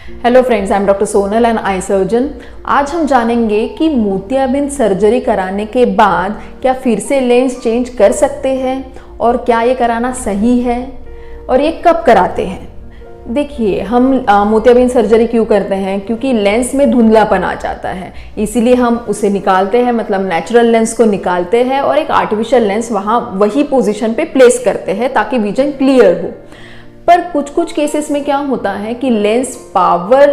Hello friends, I am doctor Sonal and eye surgeon. आज हम जानेंगे कि मोतियाबिंद सर्जरी कराने के बाद क्या फिर से लेंस चेंज कर सकते हैं और क्या ये कराना सही है और ये कब कराते हैं। देखिए, हम मोतियाबिंद सर्जरी क्यों करते हैं? क्योंकि लेंस में धुंधलापन आ जाता है, इसीलिए हम उसे निकालते हैं, मतलब नेचुरल लेंस को निकालते हैं और एक आर्टिफिशियल लेंस वहाँ वही पोजीशन पे प्लेस करते हैं ताकि विजन क्लियर हो। पर कुछ कुछ केसेस में क्या होता है कि लेंस पावर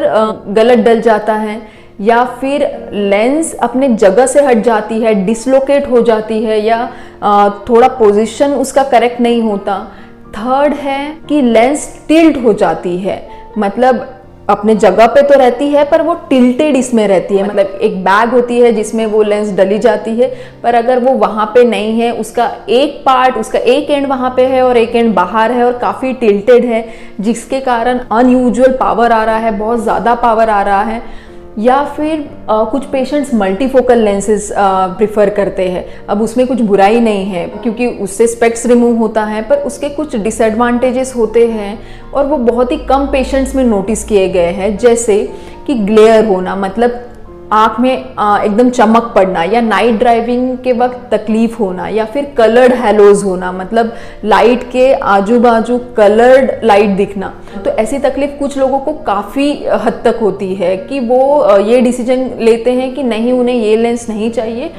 गलत डल जाता है या फिर लेंस अपने जगह से हट जाती है, डिसलोकेट हो जाती है या थोड़ा पोजीशन उसका करेक्ट नहीं होता। थर्ड है कि लेंस टिल्ट हो जाती है, मतलब अपने जगह पे तो रहती है पर वो टिल्टेड इसमें रहती है, मतलब एक बैग होती है जिसमें वो लेंस डली जाती है, पर अगर वो वहाँ पे नहीं है, उसका एक पार्ट, उसका एक एंड वहाँ पे है और एक एंड बाहर है और काफ़ी टिल्टेड है, जिसके कारण अनयूजुअल पावर आ रहा है, बहुत ज़्यादा पावर आ रहा है। या फिर कुछ पेशेंट्स मल्टीफोकल लेंसेज प्रिफर करते हैं। अब उसमें कुछ बुराई नहीं है क्योंकि उससे स्पेक्स रिमूव होता है, पर उसके कुछ डिसएडवांटेजेस होते हैं और वो बहुत ही कम पेशेंट्स में नोटिस किए गए हैं, जैसे कि ग्लेयर होना, मतलब आँख में एकदम चमक पड़ना, या नाइट ड्राइविंग के वक्त तकलीफ होना, या फिर कलर्ड हैलोज होना, मतलब लाइट के आजू बाजू कलर्ड लाइट दिखना। तो ऐसी तकलीफ कुछ लोगों को काफ़ी हद तक होती है कि वो ये डिसीजन लेते हैं कि नहीं, उन्हें ये लेंस नहीं चाहिए,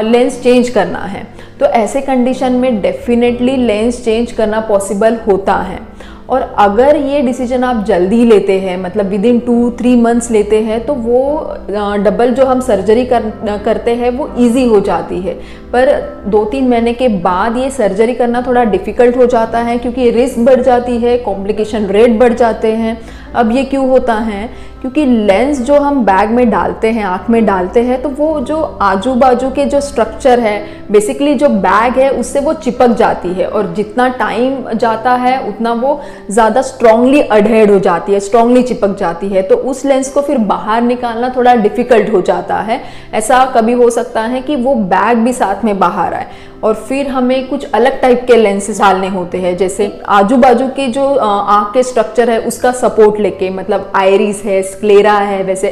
लेंस चेंज करना है। तो ऐसे कंडीशन में डेफिनेटली लेंस चेंज करना पॉसिबल होता है। और अगर ये डिसीजन आप जल्दी लेते हैं, मतलब विद इन 2-3 मंथ्स लेते हैं, तो वो डबल जो हम सर्जरी करते हैं वो इजी हो जाती है। पर 2-3 महीने के बाद ये सर्जरी करना थोड़ा डिफ़िकल्ट हो जाता है क्योंकि रिस्क बढ़ जाती है, कॉम्प्लिकेशन रेट बढ़ जाते हैं। अब ये क्यों होता है? क्योंकि लेंस जो हम बैग में डालते हैं, आँख में डालते हैं, तो वो जो आजू बाजू के जो स्ट्रक्चर है, बेसिकली जो बैग है, उससे वो चिपक जाती है और जितना टाइम जाता है उतना वो ज़्यादा स्ट्रांगली अडहेड हो जाती है, स्ट्रांगली चिपक जाती है। तो उस लेंस को फिर बाहर निकालना थोड़ा डिफ़िकल्ट हो जाता है। ऐसा कभी हो सकता है कि वो बैग भी साथ में बाहर आए और फिर हमें कुछ अलग टाइप के लेंसेज डालने होते हैं, जैसे आजू बाजू के जो आँख के स्ट्रक्चर है उसका सपोर्ट लेके, मतलब आइरिस है, स्क्लेरा है, वैसे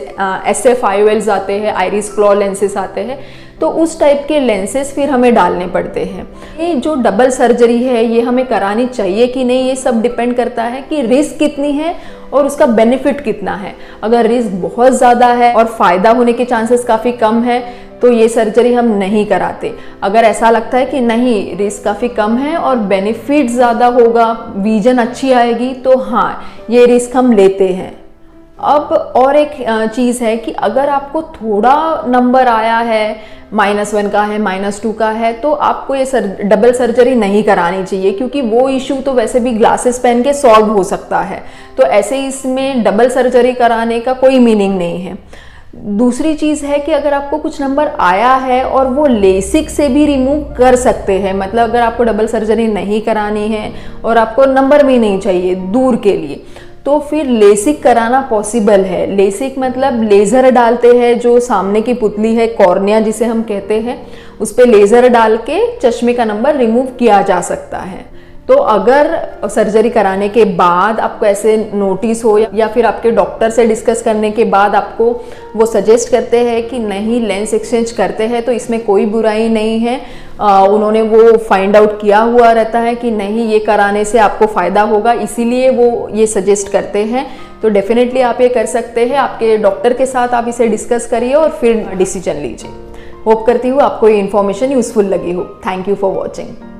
SF-IOLs आते हैं, आइरिस क्लॉ लेंसेज आते हैं, तो उस टाइप के लेंसेज फिर हमें डालने पड़ते हैं। ये जो डबल सर्जरी है ये हमें करानी चाहिए कि नहीं, ये सब डिपेंड करता है कि रिस्क कितनी है और उसका बेनिफिट कितना है। अगर रिस्क बहुत ज़्यादा है और फ़ायदा होने के चांसेस काफ़ी कम है तो ये सर्जरी हम नहीं कराते। अगर ऐसा लगता है कि नहीं, रिस्क काफ़ी कम है और बेनिफिट ज़्यादा होगा, विजन अच्छी आएगी, तो हाँ, ये रिस्क हम लेते हैं। अब और एक चीज़ है कि अगर आपको थोड़ा नंबर आया है, -1 का है, -2 का है, तो आपको ये डबल सर्जरी नहीं करानी चाहिए क्योंकि वो इशू तो वैसे भी ग्लासेस पहन के सॉल्व हो सकता है। तो ऐसे इसमें डबल सर्जरी कराने का कोई मीनिंग नहीं है। दूसरी चीज़ है कि अगर आपको कुछ नंबर आया है और वो लेसिक से भी रिमूव कर सकते हैं, मतलब अगर आपको डबल सर्जरी नहीं करानी है और आपको नंबर भी नहीं चाहिए दूर के लिए, तो फिर लेसिक कराना पॉसिबल है। लेसिक मतलब लेज़र डालते हैं, जो सामने की पुतली है, कॉर्निया जिसे हम कहते हैं, उस पर लेज़र डाल के चश्मे का नंबर रिमूव किया जा सकता है। तो अगर सर्जरी कराने के बाद आपको ऐसे नोटिस हो या फिर आपके डॉक्टर से डिस्कस करने के बाद आपको वो सजेस्ट करते हैं कि नहीं, लेंस एक्सचेंज करते हैं, तो इसमें कोई बुराई नहीं है। उन्होंने वो फाइंड आउट किया हुआ रहता है कि नहीं, ये कराने से आपको फ़ायदा होगा, इसीलिए वो ये सजेस्ट करते हैं। तो डेफिनेटली आप ये कर सकते हैं। आपके डॉक्टर के साथ आप इसे डिस्कस करिए और फिर डिसीजन लीजिए। होप करती हूँ आपको ये इन्फॉर्मेशन यूज़फुल लगी हो। Thank you for watching.